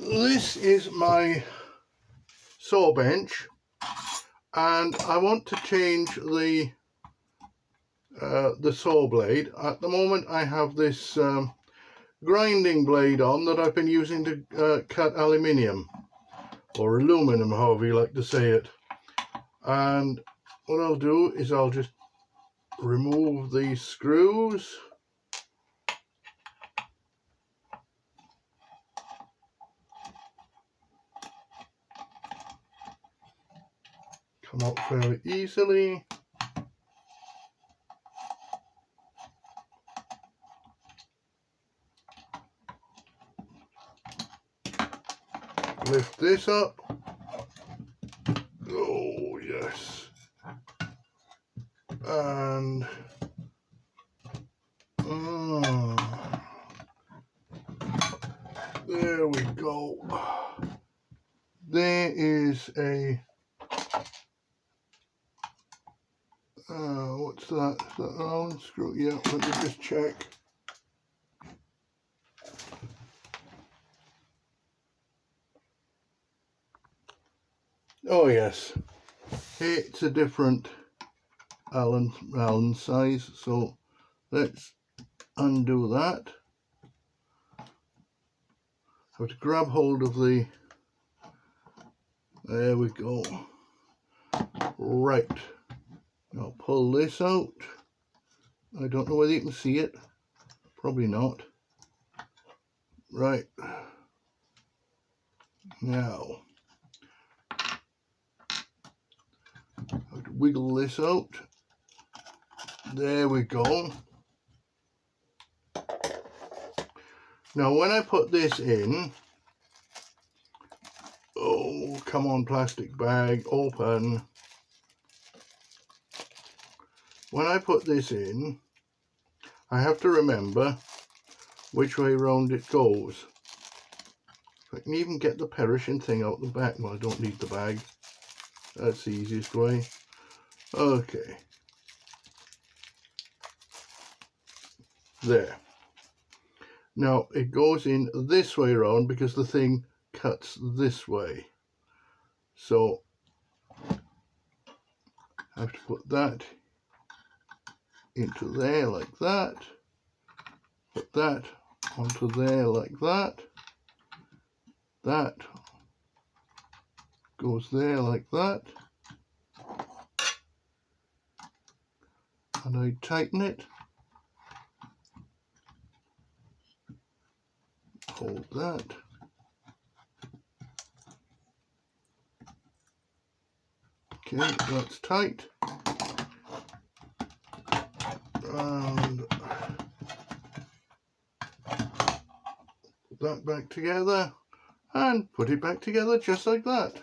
this is my saw bench, and I want to change the saw blade. At the moment I have this grinding blade on that I've been using to cut aluminium, or aluminum, however you like to say it. And what I'll do is I'll just remove these screws. Come out fairly easily. Lift this up. Oh yes. And there we go. There is a what's that? Is that an Allen screw? Yeah, let me just check. Oh yes, it's a different Allen size, so let's undo that. I have to grab hold of the, there we go. Right, now pull this out. I don't know whether you can see it, probably not. Right, now I have to wiggle this out. There we go. Now when I put this in, oh come on, plastic bag, open. When I put this in, I have to remember which way round it goes. If I can even get the perishing thing out the back, well I don't need the bag, that's the easiest way. Okay, there. Now it goes in this way around because the thing cuts this way. So I have to put that into there like that. Put that onto there like that. That goes there like that. And I tighten it. Hold that. Okay, that's tight. And put that back together and put it back together just like that.